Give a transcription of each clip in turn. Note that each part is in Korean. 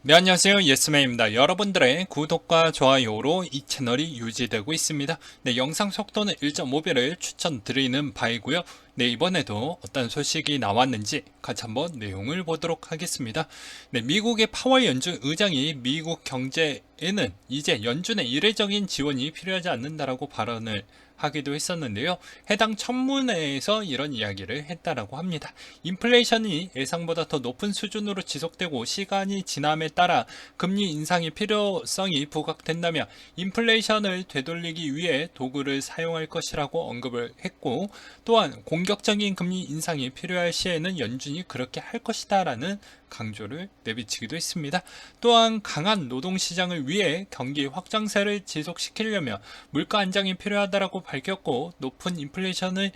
네, 안녕하세요. 예스맨입니다. 여러분들의 구독과 좋아요로 이 채널이 유지되고 있습니다. 네, 영상 속도는 1.5배를 추천드리는 바이고요. 네, 이번에도 어떤 소식이 나왔는지 같이 한번 내용을 보도록 하겠습니다. 네, 미국의 파월 연준 의장이 미국 경제에는 이제 연준의 이례적인 지원이 필요하지 않는다라고 발언을 하기도 했었는데요. 해당 청문회에서 이런 이야기를 했다라고 합니다. 인플레이션이 예상보다 더 높은 수준으로 지속되고 시간이 지남에 따라 금리 인상의 필요성이 부각된다면 인플레이션을 되돌리기 위해 도구를 사용할 것이라고 언급을 했고, 또한 공격적인 금리 인상이 필요할 시에는 연준이 그렇게 할 것이다 라는 강조를 내비치기도 했습니다. 또한 강한 노동시장을 위해 경기 확장세를 지속시키려면 물가 안정이 필요하다고 밝혔고, 높은 인플레이션을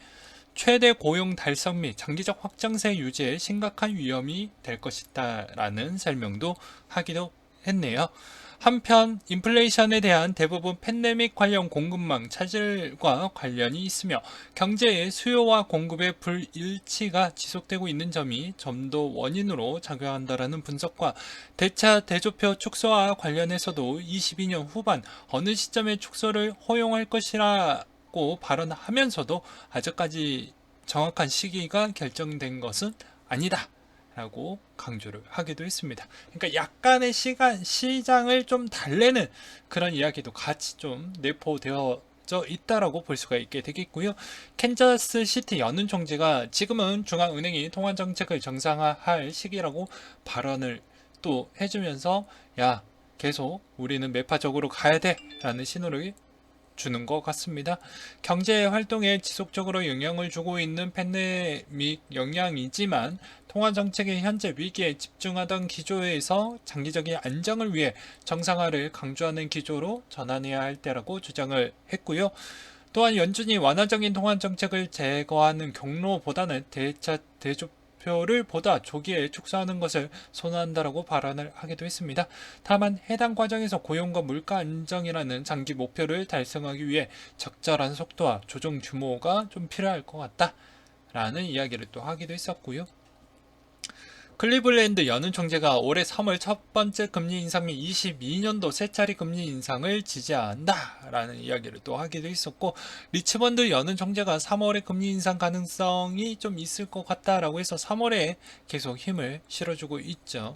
최대 고용 달성 및 장기적 확장세 유지에 심각한 위험이 될 것이다 라는 설명도 하기도 했네요. 한편 인플레이션에 대한 대부분 팬데믹 관련 공급망 차질과 관련이 있으며 경제의 수요와 공급의 불일치가 지속되고 있는 점이 좀 더 원인으로 작용한다라는 분석과 대차 대조표 축소와 관련해서도 22년 후반 어느 시점에 축소를 허용할 것이라고 발언하면서도 아직까지 정확한 시기가 결정된 것은 아니다 라고 강조를 하기도 했습니다. 그러니까 약간의 시장을 좀 달래는 그런 이야기도 같이 좀 내포되어져 있다라고 볼 수가 있게 되겠고요. 캔자스 시티 연은 총재가 지금은 중앙은행이 통화 정책을 정상화할 시기라고 발언을 또 해주면서, 야, 계속 우리는 매파적으로 가야 돼 라는 신호를 주는 것 같습니다. 경제 활동에 지속적으로 영향을 주고 있는 팬데믹 영향이지만 통화 정책의 현재 위기에 집중하던 기조에서 장기적인 안정을 위해 정상화를 강조하는 기조로 전환해야 할 때라고 주장을 했고요. 또한 연준이 완화적인 통화 정책을 제거하는 경로보다는 대차 대조표를 보다 조기에 축소하는 것을 선호한다라고 발언을 하기도 했습니다. 다만 해당 과정에서 고용과 물가 안정이라는 장기 목표를 달성하기 위해 적절한 속도와 조정 규모가 좀 필요할 것 같다라는 이야기를 또 하기도 했었고요. 클리블랜드 연은 총재가 올해 3월 첫 번째 금리 인상 및 22년도 세 차례 금리 인상을 지지한다 라는 이야기를 또 하기도 했었고, 리치먼드 연은 총재가 3월에 금리 인상 가능성이 좀 있을 것 같다라고 해서 3월에 계속 힘을 실어주고 있죠.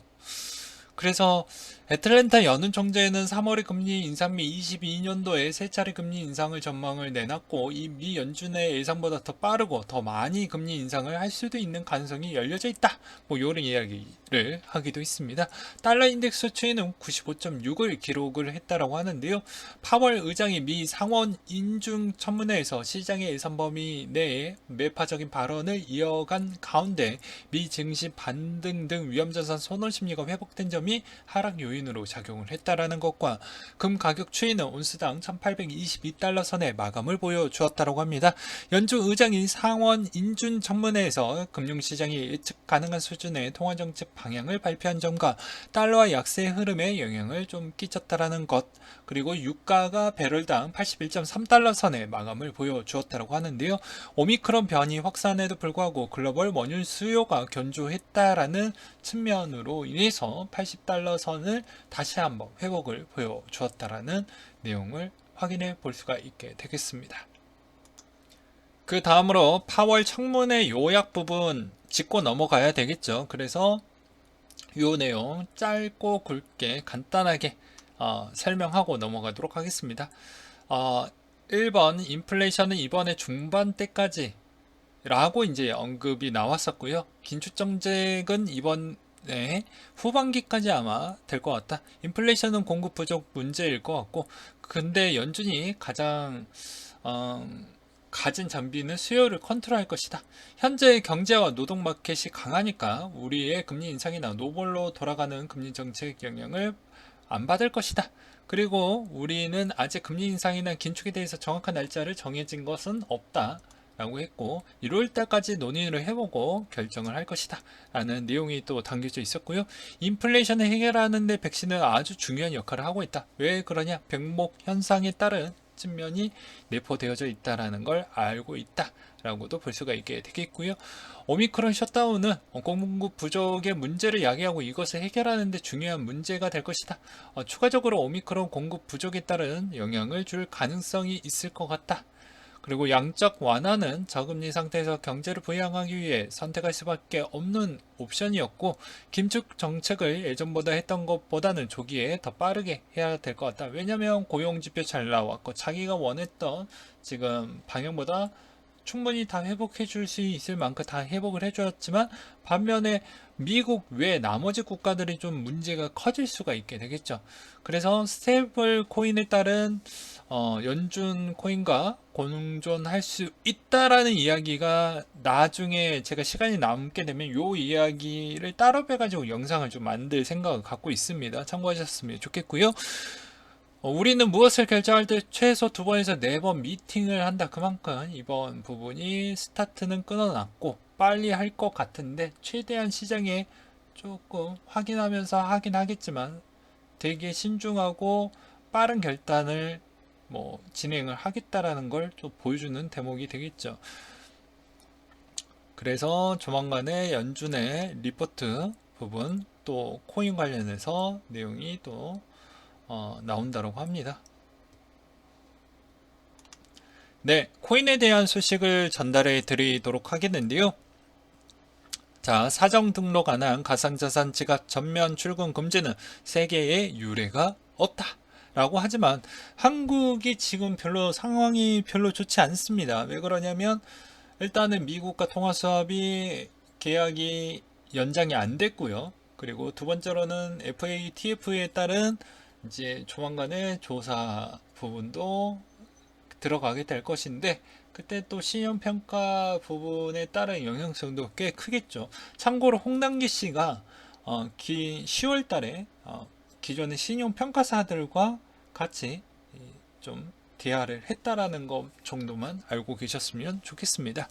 그래서 애틀랜타 연은 총재는 3월의 금리 인상 및 22년도에 세 차례 금리 인상을 전망을 내놨고, 이 미 연준의 예상보다 더 빠르고 더 많이 금리 인상을 할 수도 있는 가능성이 열려져 있다. 뭐 이런 이야기를 하기도 했습니다. 달러 인덱스 수치는 95.6을 기록을 했다라고 하는데요. 파월 의장이 미 상원 인중 청문회에서 시장의 예산 범위 내에 매파적인 발언을 이어간 가운데 미 증시 반등 등 위험자산 선호 심리가 회복된 점이 하락 요인으로 작용을 했다라는 것과 금 가격 추이는 온스당 1822달러 선에 마감을 보여주었다고 합니다. 연준 의장이 상원 인준 청문회에서 금융시장이 예측 가능한 수준의 통화정책 방향을 발표한 점과 달러와 약세 흐름에 영향을 좀 끼쳤다라는 것, 그리고 유가가 배럴당 81.3달러 선에 마감을 보여주었다고 하는데요. 오미크론 변이 확산에도 불구하고 글로벌 원유 수요가 견조했다라는 측면으로 인해서 80달러 선을 다시 한번 회복을 보여주었다라는 내용을 확인해 볼 수가 있게 되겠습니다. 그 다음으로 파월 청문회 요약 부분 짚고 넘어가야 되겠죠. 그래서 요 내용 짧고 굵게 간단하게 설명하고 넘어가도록 하겠습니다. 1번 인플레이션은 이번에 중반대까지 라고 이제 언급이 나왔었고요. 긴축정책은 이번에 후반기까지 아마 될 것 같다. 인플레이션은 공급 부족 문제일 것 같고, 근데 연준이 가장 가진 장비는 수요를 컨트롤할 것이다. 현재 경제와 노동 마켓이 강하니까 우리의 금리 인상이나 노멀로 돌아가는 금리 정책 영향을 안 받을 것이다. 그리고 우리는 아직 금리 인상이나 긴축에 대해서 정확한 날짜를 정해진 것은 없다 라고 했고, 1월 달까지 논의를 해보고 결정을 할 것이다 라는 내용이 또 담겨져 있었고요. 인플레이션을 해결하는 데 백신은 아주 중요한 역할을 하고 있다. 왜 그러냐? 병목 현상에 따른 측면이 내포되어져 있다라는 걸 알고 있다라고도 볼 수가 있게 되겠고요. 오미크론 셧다운은 공급 부족의 문제를 야기하고 이것을 해결하는 데 중요한 문제가 될 것이다. 추가적으로 오미크론 공급 부족에 따른 영향을 줄 가능성이 있을 것 같다. 그리고 양적 완화는 저금리 상태에서 경제를 부양하기 위해 선택할 수밖에 없는 옵션이었고, 긴축 정책을 예전보다 했던 것보다는 조기에 더 빠르게 해야 될 것 같다. 왜냐면 고용지표 잘 나왔고 자기가 원했던 지금 방향보다 충분히 다 회복해 줄 수 있을 만큼 다 회복을 해주었지만, 반면에 미국 외 나머지 국가들이 좀 문제가 커질 수가 있게 되겠죠. 그래서 스테이블 코인에 따른 연준 코인과 공존할 수 있다라는 이야기가 나중에 제가 시간이 남게 되면 요 이야기를 따로 빼가지고 영상을 좀 만들 생각을 갖고 있습니다. 참고하셨으면 좋겠고요. 우리는 무엇을 결정할 때 최소 2번에서 4번 미팅을 한다. 그만큼 이번 부분이 스타트는 끊어놨고 빨리 할 것 같은데, 최대한 시장에 조금 확인하면서 하긴 하겠지만 되게 신중하고 빠른 결단을 진행을 하겠다라는 걸 좀 보여주는 대목이 되겠죠. 그래서 조만간에 연준의 리포트 부분, 또 코인 관련해서 내용이 또 나온다고 합니다. 네, 코인에 대한 소식을 전달해 드리도록 하겠는데요. 자, 사정 등록 안 한 가상자산 지갑 전면 출금 금지는 세계에 유례가 없다 라고 하지만, 한국이 지금 별로 상황이 별로 좋지 않습니다. 왜 그러냐면, 일단은 미국과 통화수합이 계약이 연장이 안 됐고요. 그리고 두 번째로는 FATF에 따른 이제 조만간에 조사 부분도 들어가게 될 것인데, 그때 또 신용평가 부분에 따른 영향성도 꽤 크겠죠. 참고로 홍남기 씨가 10월 달에 기존의 신용평가사들과 같이 좀 대화를 했다라는 것 정도만 알고 계셨으면 좋겠습니다.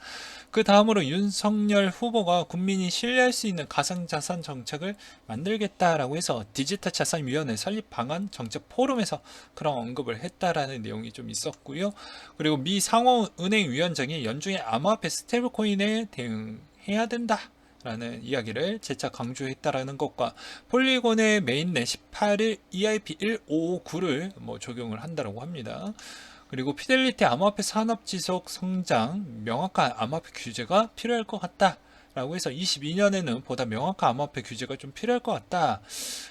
그 다음으로 윤석열 후보가 국민이 신뢰할 수 있는 가상자산 정책을 만들겠다라고 해서 디지털자산위원회 설립 방안 정책 포럼에서 그런 언급을 했다라는 내용이 좀 있었고요. 그리고 미 상원은행위원장이 연중에 암호화폐 스테이블코인에 대응해야 된다 라는 이야기를 재차 강조했다라는 것과, 폴리곤의 메인넷 18일 EIP1559를 적용을 한다고 합니다. 그리고 피델리티 암호화폐 산업 지속 성장, 명확한 암호화폐 규제가 필요할 것 같다 라고 해서 22년에는 보다 명확한 암호화폐 규제가 좀 필요할 것 같다.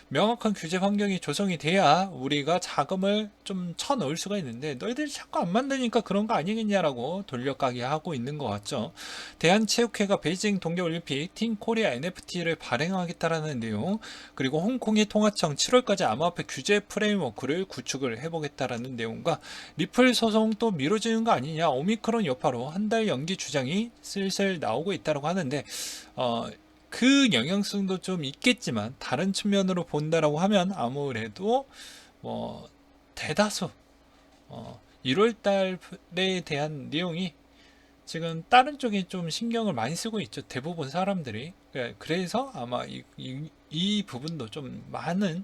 명확한 규제 환경이 조성이 돼야 우리가 자금을 좀 쳐넣을 수가 있는데, 너희들이 자꾸 안 만드니까 그런 거 아니겠냐라고 돌려가게 하고 있는 것 같죠. 대한체육회가 베이징 동계올림픽 팀 코리아 NFT를 발행하겠다라는 내용, 그리고 홍콩의 통화청 7월까지 암호화폐 규제 프레임워크를 구축을 해보겠다라는 내용과, 리플 소송 또 미뤄지는 거 아니냐, 오미크론 여파로 한 달 연기 주장이 슬슬 나오고 있다고 하는데, 그 영향성도 좀 있겠지만 다른 측면으로 본다라고 하면 아무래도 대다수 1월 달에 대한 내용이 지금 다른 쪽에 좀 신경을 많이 쓰고 있죠. 대부분 사람들이. 그래서 아마 이 부분도 좀 많은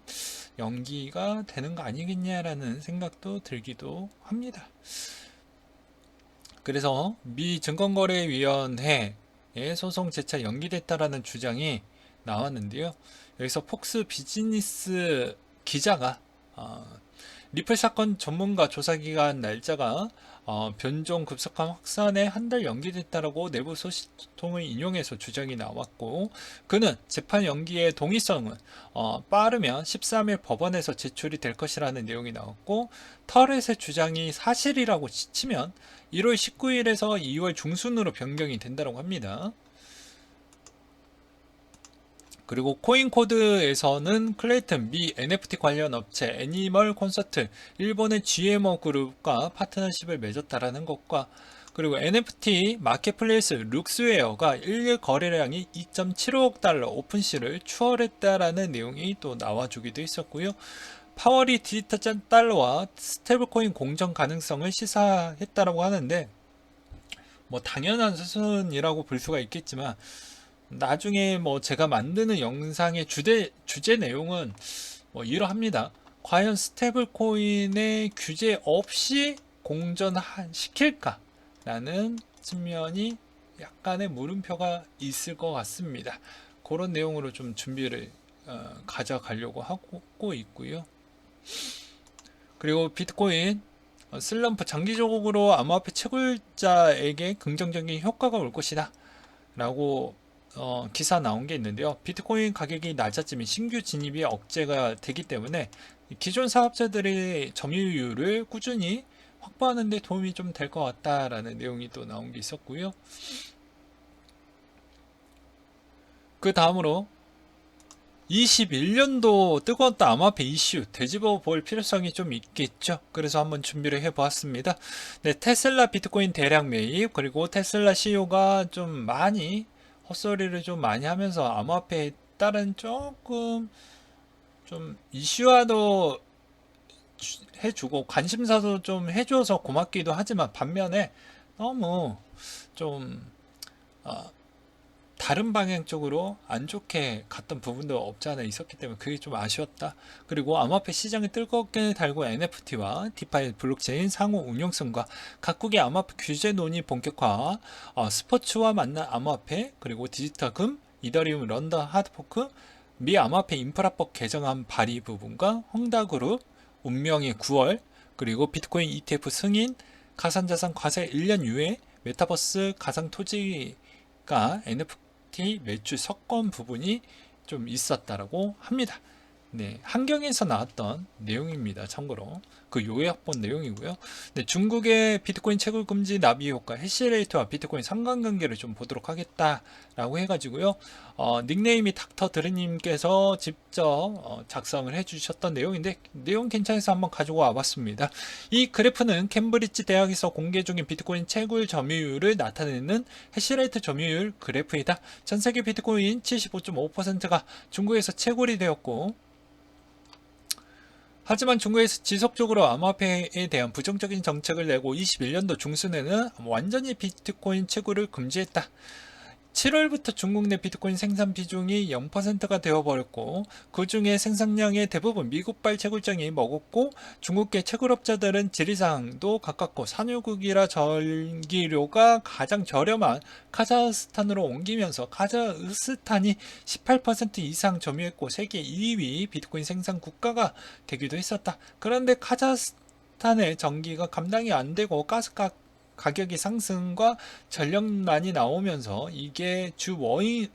연기가 되는 거 아니겠냐라는 생각도 들기도 합니다. 그래서 미 증권거래위원회 소송 재차 연기됐다라는 주장이 나왔는데요. 여기서 폭스 비즈니스 기자가 리플 사건 전문가 조사기간 날짜가 변종 급속한 확산에 한 달 연기됐다라고 내부 소식통을 인용해서 주장이 나왔고, 그는 재판 연기의 동의성은 빠르면 13일 법원에서 제출이 될 것이라는 내용이 나왔고, 터렛의 주장이 사실이라고 치면 1월 19일에서 2월 중순으로 변경이 된다고 합니다. 그리고 코인코드에서는 클레이튼 미 NFT 관련 업체 애니멀 콘서트 일본의 GMO 그룹과 파트너십을 맺었다라는 것과, 그리고 NFT 마켓플레이스 룩스웨어가 일일 거래량이 2.75억 달러 오픈시를 추월했다라는 내용이 또 나와주기도 했었고요. 파월이 디지털 달러와 스테이블코인 공정 가능성을 시사했다라고 하는데, 당연한 수순이라고 볼 수가 있겠지만, 나중에 제가 만드는 영상의 주제 내용은 이러합니다. 과연 스테이블코인의 규제 없이 공전시킬까라는 측면이 약간의 물음표가 있을 것 같습니다. 그런 내용으로 좀 준비를 가져가려고 하고 있고요. 그리고 비트코인 슬럼프 장기적으로 암호화폐 채굴자에게 긍정적인 효과가 올 것이다 라고 기사 나온 게 있는데요. 비트코인 가격이 낮아지면 신규 진입이 억제가 되기 때문에 기존 사업자들의 점유율을 꾸준히 확보하는 데 도움이 좀 될 것 같다라는 내용이 또 나온 게 있었고요. 그 다음으로 21년도 뜨거웠던 암호화폐 이슈 되짚어 볼 필요성이 좀 있겠죠. 그래서 한번 준비를 해 보았습니다. 네, 테슬라 비트코인 대량 매입, 그리고 테슬라 CEO가 좀 많이 헛소리를 좀 많이 하면서 암호화폐에 따른 조금 좀 이슈화도 해주고 관심사도 좀 해줘서 고맙기도 하지만, 반면에 너무 좀 다른 방향 쪽으로 안 좋게 갔던 부분도 없지 않아 있었기 때문에 그게 좀 아쉬웠다. 그리고 암호화폐 시장을 뜨겁게 달고 NFT와 디파이 블록체인 상호 운용성과 각국의 암호화폐 규제 논의 본격화, 스포츠와 만난 암호화폐, 그리고 디지털금, 이더리움 런던 하드포크, 미 암호화폐 인프라법 개정안 발의 부분과 헝다그룹 운명의 9월, 그리고 비트코인 ETF 승인, 가상자산 과세 1년 유예, 메타버스 가상 토지가 NFT 매출 석권 부분이 좀 있었다라고 합니다. 네, 한경에서 나왔던 내용입니다. 참고로 그 요약본 내용이고요. 네, 중국의 비트코인 채굴 금지 나비 효과, 해시레이트와 비트코인 상관관계를 좀 보도록 하겠다라고 해가지고요. 닉네임이 닥터 드르님께서 직접 작성을 해주셨던 내용인데, 내용 괜찮아서 한번 가지고 와봤습니다. 이 그래프는 캠브리지 대학에서 공개 중인 비트코인 채굴 점유율을 나타내는 해시레이트 점유율 그래프이다. 전 세계 비트코인 75.5%가 중국에서 채굴이 되었고, 하지만 중국에서 지속적으로 암호화폐에 대한 부정적인 정책을 내고 21년도 중순에는 완전히 비트코인 채굴을 금지했다. 7월부터 중국 내 비트코인 생산 비중이 0%가 되어버렸고, 그 중에 생산량의 대부분 미국발 채굴장이 먹었고, 중국계 채굴업자들은 지리산도 가깝고 산유국이라 전기료가 가장 저렴한 카자흐스탄으로 옮기면서 카자흐스탄이 18% 이상 점유했고 세계 2위 비트코인 생산 국가가 되기도 했었다. 그런데 카자흐스탄의 전기가 감당이 안 되고 가격이 상승과 전력난이 나오면서 이게 주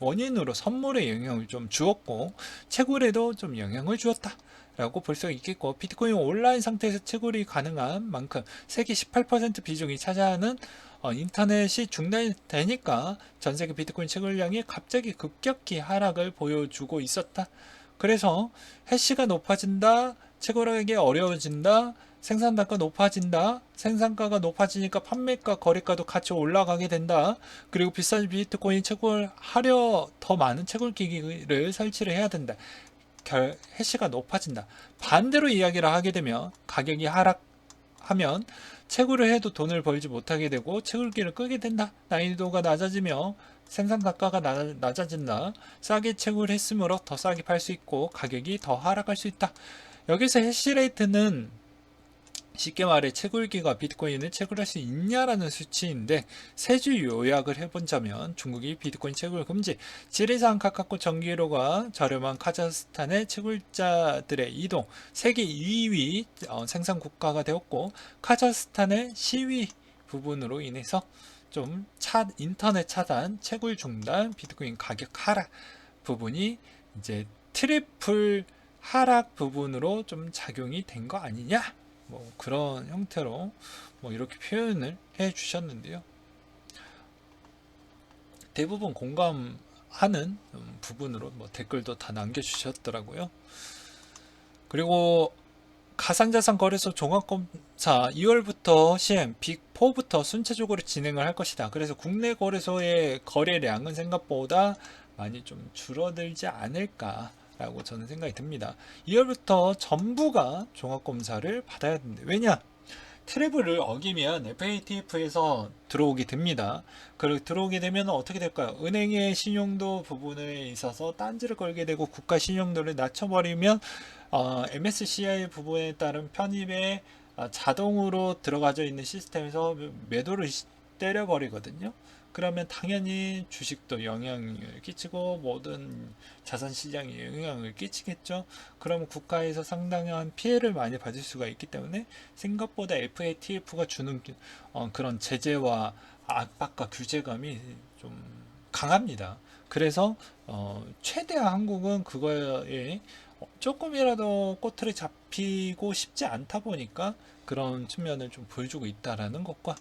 원인으로 선물에 영향을 좀 주었고, 채굴에도 좀 영향을 주었다 라고 볼 수 있겠고, 비트코인 온라인 상태에서 채굴이 가능한 만큼 세계 18% 비중이 차지하는 인터넷이 중단이 되니까 전세계 비트코인 채굴량이 갑자기 급격히 하락을 보여주고 있었다. 그래서 해시가 높아진다, 채굴하기 어려워진다, 생산단가 높아진다, 생산가가 높아지니까 판매가 거래가도 같이 올라가게 된다. 그리고 비싼 비트코인 채굴하려 더 많은 채굴기기를 설치를 해야 된다. 해시가 높아진다. 반대로 이야기를 하게 되면 가격이 하락하면 채굴을 해도 돈을 벌지 못하게 되고 채굴기를 끄게 된다. 난이도가 낮아지며 생산 단가가 낮아진다. 싸게 채굴했으므로 더 싸게 팔 수 있고 가격이 더 하락할 수 있다. 여기서 해시레이트는 쉽게 말해 채굴기가 비트코인을 채굴할 수 있냐라는 수치인데, 세 주 요약을 해본다면 중국이 비트코인 채굴 금지, 지리산 가깝고 전기료가 저렴한 카자흐스탄의 채굴자들의 이동, 세계 2위 생산 국가가 되었고, 카자흐스탄의 시위 부분으로 인해서 좀 인터넷 차단, 채굴 중단, 비트코인 가격 하락 부분이 이제 트리플 하락 부분으로 좀 작용이 된 거 아니냐? 뭐 그런 형태로 뭐 이렇게 표현을 해 주셨는데요. 대부분 공감하는 부분으로 뭐 댓글도 다 남겨 주셨더라고요. 그리고 가상자산 거래소 종합검사 2월부터 시행, 빅4부터 순차적으로 진행을 할 것이다. 그래서 국내 거래소의 거래량은 생각보다 많이 좀 줄어들지 않을까 라고 저는 생각이 듭니다. 2월부터 전부가 종합검사를 받아야 됩니다. 왜냐? 트래블을 어기면 FATF에서 들어오게 됩니다. 그리고 들어오게 되면 어떻게 될까요? 은행의 신용도 부분에 있어서 딴지를 걸게 되고, 국가 신용도를 낮춰버리면 MSCI 부분에 따른 편입에 자동으로 들어가져 있는 시스템에서 매도를 때려버리거든요. 그러면 당연히 주식도 영향을 끼치고 모든 자산 시장에 영향을 끼치겠죠. 그럼 국가에서 상당한 피해를 많이 받을 수가 있기 때문에 생각보다 FATF가 주는 그런 제재와 압박과 규제감이 좀 강합니다. 그래서 최대한 한국은 그거에 조금이라도 꼬투리 잡히고 싶지 않다 보니까 그런 측면을 좀 보여주고 있다라는 것과,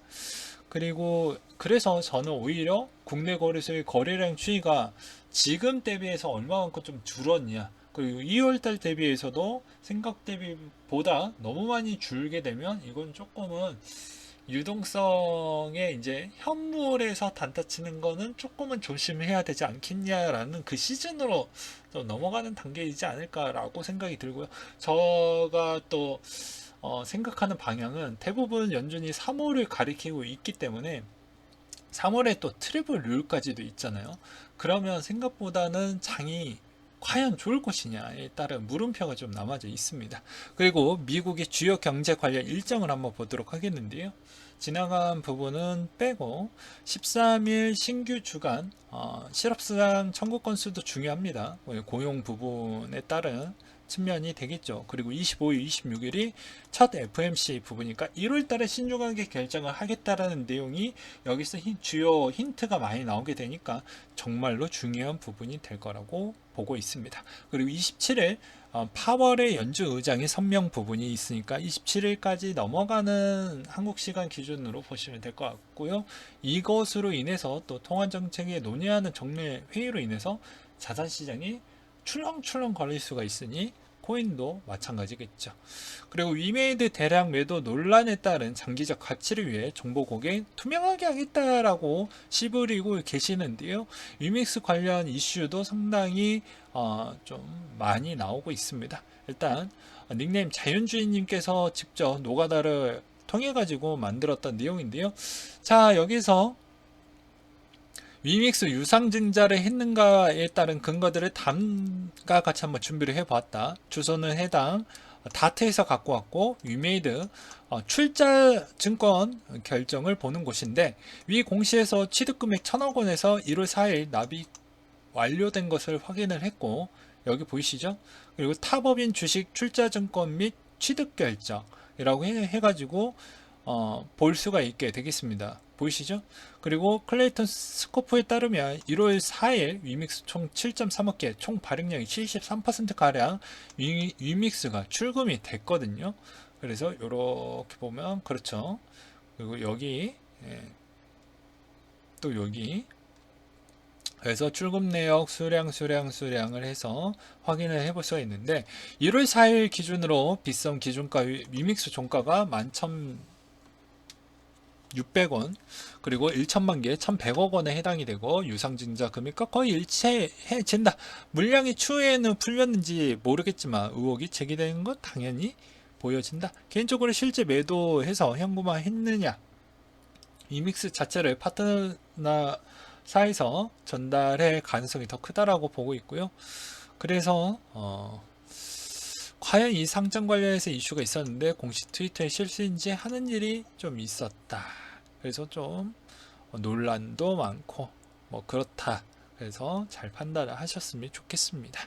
그리고 그래서 저는 오히려 국내 거래소의 거래량 추이가 지금 대비해서 얼마만큼 좀 줄었냐, 그리고 2월달 대비해서도 생각 대비보다 너무 많이 줄게 되면 이건 조금은 유동성에 이제 현물에서 단타 치는 거는 조금은 조심해야 되지 않겠냐라는 그 시즌으로 좀 넘어가는 단계이지 않을까라고 생각이 들고요. 제가 또 생각하는 방향은 대부분 연준이 3월을 가리키고 있기 때문에 3월에 또 트리플 룰까지도 있잖아요. 그러면 생각보다는 장이 과연 좋을 것이냐에 따른 물음표가 좀 남아져 있습니다. 그리고 미국의 주요 경제 관련 일정을 한번 보도록 하겠는데요. 지나간 부분은 빼고 13일 신규 주간 실업수당 청구 건수도 중요합니다. 고용 부분에 따른 측면이 되겠죠. 그리고 25일, 26일이 첫 FMC 부분이니까 1월 달에 신중하게 결정을 하겠다라는 내용이 여기서 주요 힌트가 많이 나오게 되니까 정말로 중요한 부분이 될 거라고 보고 있습니다. 그리고 27일 파월의 연준 의장의 선명 부분이 있으니까 27일까지 넘어가는 한국 시간 기준으로 보시면 될 것 같고요. 이것으로 인해서 또 통화정책에 논의하는 정례 회의로 인해서 자산시장이 출렁출렁 거릴 수가 있으니 코인도 마찬가지겠죠. 그리고 위메이드 대량 매도 논란에 따른 장기적 가치를 위해 정보 고객 투명하게 하겠다라고 씨부리고 계시는데요. 위믹스 관련 이슈도 상당히 좀 많이 나오고 있습니다. 일단 닉네임 자연주의님께서 직접 노가다를 통해 가지고 만들었던 내용인데요. 자, 여기서 위믹스 유상증자를 했는가에 따른 근거들을 다음과 같이 한번 준비를 해봤다. 주소는 해당 다트에서 갖고 왔고, 위메이드 출자 증권 결정을 보는 곳인데, 위 공시에서 취득금액 1,000억 원에서 1월 4일 납입 완료된 것을 확인을 했고, 여기 보이시죠? 그리고 타법인 주식 출자 증권 및 취득 결정이라고 해가지고 볼 수가 있게 되겠습니다. 보이시죠? 그리고 클레이턴 스코프에 따르면 1월 4일 위믹스 총 7.3억 개, 총 발행량이 73%가량 위믹스가 출금이 됐거든요. 그래서 이렇게 보면 그렇죠. 그리고 여기 또 여기, 그래서 출금 내역 수량을 해서 확인을 해볼 수가 있는데, 1월 4일 기준으로 빗썸 기준가 위믹스 종가가 11,600원, 그리고 1천만 개 1,100억 원에 해당이 되고, 유상증자 금액과 거의 일치해진다. 물량이 추후에는 풀렸는지 모르겠지만 의혹이 제기되는 건 당연히 보여진다. 개인적으로 실제 매도해서 현금화 했느냐, 위믹스 자체를 파트너사에서 전달할 가능성이 더 크다라고 보고 있고요. 그래서 과연 이 상장 관련해서 이슈가 있었는데 공식 트위터에 실수인지 하는 일이 좀 있었다. 그래서 좀 논란도 많고 뭐 그렇다. 그래서 잘 판단을 하셨으면 좋겠습니다.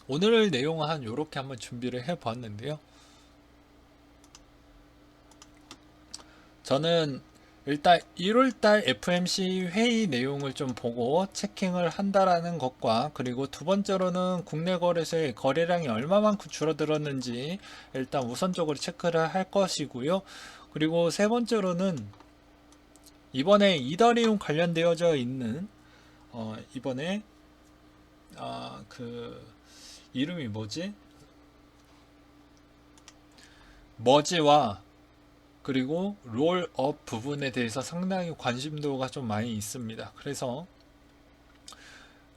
오늘 내용은 한 요렇게 한번 준비를 해 보았는데요. 저는 일단 1월달 FMC 회의 내용을 좀 보고 체킹을 한다라는 것과, 그리고 두 번째로는 국내 거래소의 거래량이 얼마만큼 줄어들었는지 일단 우선적으로 체크를 할 것이고요. 그리고 세 번째로는 이번에 이더리움 관련되어져 있는 이번에 그 이름이 뭐지? 머지와 그리고 롤업 부분에 대해서 상당히 관심도가 좀 많이 있습니다. 그래서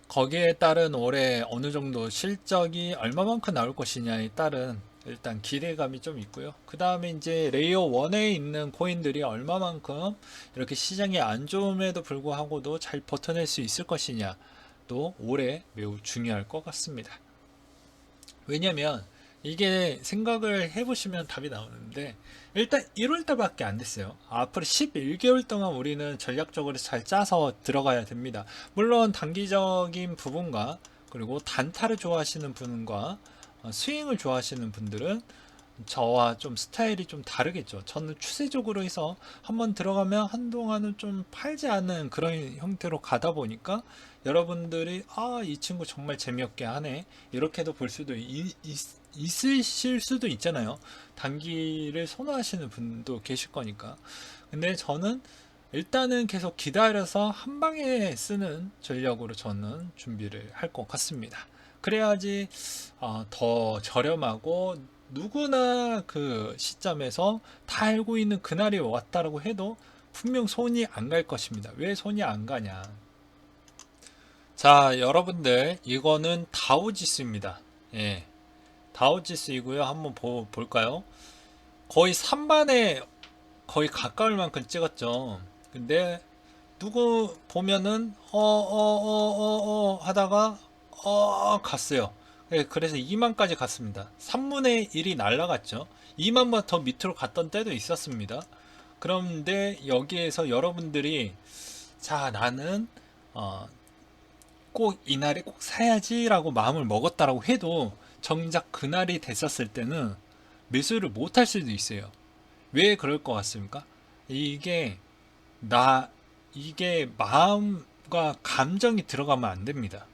거기에 따른 올해 어느 정도 실적이 얼마만큼 나올 것이냐에 따른 일단 기대감이 좀 있고요. 그 다음에 이제 레이어 1에 있는 코인들이 얼마만큼 이렇게 시장이 안 좋음에도 불구하고도 잘 버텨낼 수 있을 것이냐도 올해 매우 중요할 것 같습니다. 왜냐면 이게 생각을 해보시면 답이 나오는데, 일단 1월달밖에 안 됐어요. 앞으로 11개월 동안 우리는 전략적으로 잘 짜서 들어가야 됩니다. 물론 단기적인 부분과 그리고 단타를 좋아하시는 분과 스윙을 좋아하시는 분들은 저와 좀 스타일이 좀 다르겠죠. 저는 추세적으로 해서 한번 들어가면 한동안은 좀 팔지 않는 그런 형태로 가다 보니까 여러분들이 이 친구 정말 재미없게 하네, 이렇게도 볼 수도 있으실 수도 있잖아요. 단기를 선호하시는 분도 계실 거니까. 근데 저는 일단은 계속 기다려서 한 방에 쓰는 전략으로 저는 준비를 할 것 같습니다. 그래야지 더 저렴하고, 누구나 그 시점에서 다 알고 있는 그날이 왔다라고 해도 분명 손이 안 갈 것입니다. 왜 손이 안 가냐? 자, 여러분들, 이거는 다우지수입니다. 예, 다우지수이고요. 한번 볼까요? 거의 3반에 거의 가까울 만큼 찍었죠. 근데 누구 보면은 하다가 갔어요. 예, 그래서 2만까지 갔습니다. 3분의 1이 날라갔죠. 2만보다 더 밑으로 갔던 때도 있었습니다. 그런데 여기에서 여러분들이, 자, 나는 꼭 이날에 꼭 사야지 라고 마음을 먹었다라고 해도 정작 그날이 됐었을 때는 매수를 못할 수도 있어요. 왜 그럴 것 같습니까? 이게 이게 마음과 감정이 들어가면 안 됩니다.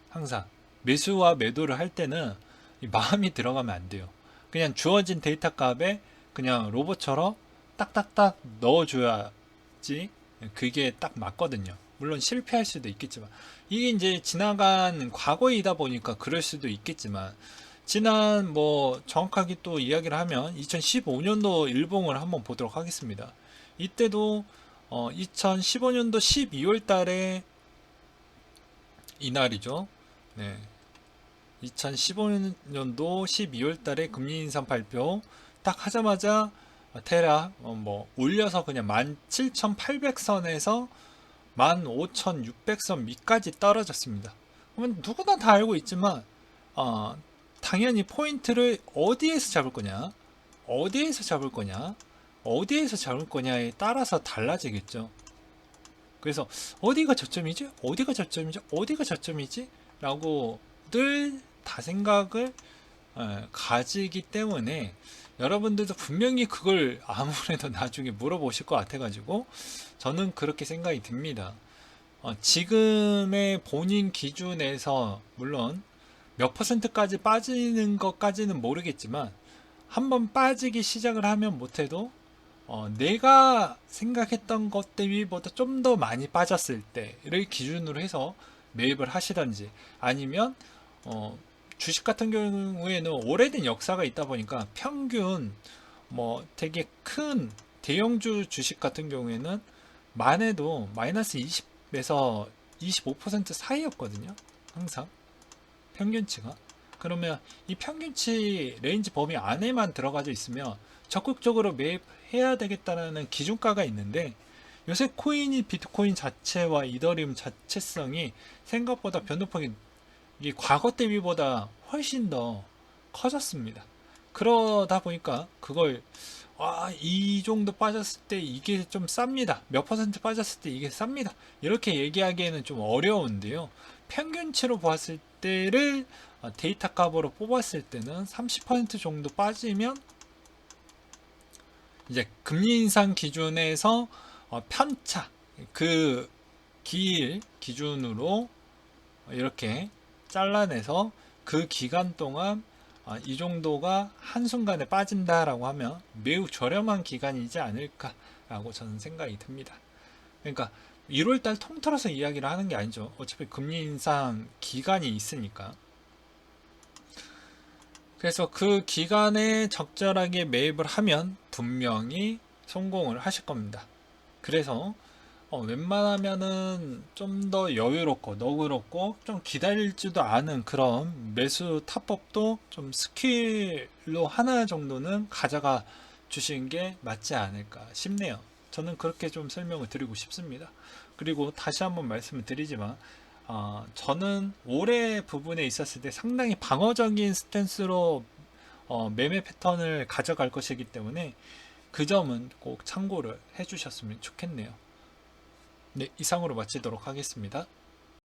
항상 매수와 매도를 할 때는 이 마음이 들어가면 안 돼요. 그냥 주어진 데이터 값에 그냥 로봇처럼 딱딱딱 넣어줘야지 그게 딱 맞거든요. 물론 실패할 수도 있겠지만, 이게 이제 지나간 과거이다 보니까 그럴 수도 있겠지만, 지난 뭐 정확하게 또 이야기를 하면 2015년도 일봉을 한번 보도록 하겠습니다. 이때도 2015년도 12월 달에 이날이죠. 네. 2015년도 12월 달에 금리 인상 발표 딱 하자마자 테라 뭐 올려서 그냥 17,800선에서 15,600선 밑까지 떨어졌습니다. 그러면 누구나 다 알고 있지만 당연히 포인트를 어디에서 잡을 거냐, 어디에서 잡을 거냐, 어디에서 잡을 거냐에 따라서 달라지겠죠. 그래서 어디가 저점이지? 어디가 저점이지? 어디가 저점이지? 라고 늘 다 생각을 가지기 때문에 여러분들도 분명히 그걸 아무래도 나중에 물어보실 것 같아가지고 저는 그렇게 생각이 듭니다. 지금의 본인 기준에서 물론 몇 퍼센트까지 빠지는 것까지는 모르겠지만, 한번 빠지기 시작을 하면 못해도 내가 생각했던 것 대비보다 좀 더 많이 빠졌을 때를 기준으로 해서 매입을 하시던지, 아니면 주식 같은 경우에는 오래된 역사가 있다 보니까 평균 뭐 되게 큰 대형주 주식 같은 경우에는 만해도 마이너스 20에서 25% 사이였거든요. 항상 평균치가. 그러면 이 평균치 레인지 범위 안에만 들어가져 있으면 적극적으로 매입해야 되겠다는 기준가가 있는데, 요새 코인이 비트코인 자체와 이더리움 자체성이 생각보다 변동폭이 이 과거 대비보다 훨씬 더 커졌습니다. 그러다 보니까 그걸 이 정도 빠졌을 때 이게 좀 쌉니다, 몇 퍼센트 빠졌을 때 이게 쌉니다, 이렇게 얘기하기에는 좀 어려운데요. 평균치로 보았을 때를 데이터 값으로 뽑았을 때는 30% 정도 빠지면 이제 금리 인상 기준에서 편차, 그 기일 기준으로 이렇게 잘라내서 그 기간 동안 이 정도가 한순간에 빠진다라고 하면 매우 저렴한 기간이지 않을까라고 저는 생각이 듭니다. 그러니까 1월달 통틀어서 이야기를 하는 게 아니죠. 어차피 금리 인상 기간이 있으니까. 그래서 그 기간에 적절하게 매입을 하면 분명히 성공을 하실 겁니다. 그래서 웬만하면은 좀 더 여유롭고 너그럽고 좀 기다릴지도 않은 그런 매수 타법도 좀 스킬로 하나 정도는 가져가 주시는 게 맞지 않을까 싶네요. 저는 그렇게 좀 설명을 드리고 싶습니다. 그리고 다시 한번 말씀을 드리지만 저는 올해 부분에 있었을 때 상당히 방어적인 스탠스로 매매 패턴을 가져갈 것이기 때문에 그 점은 꼭 참고를 해주셨으면 좋겠네요. 네, 이상으로 마치도록 하겠습니다.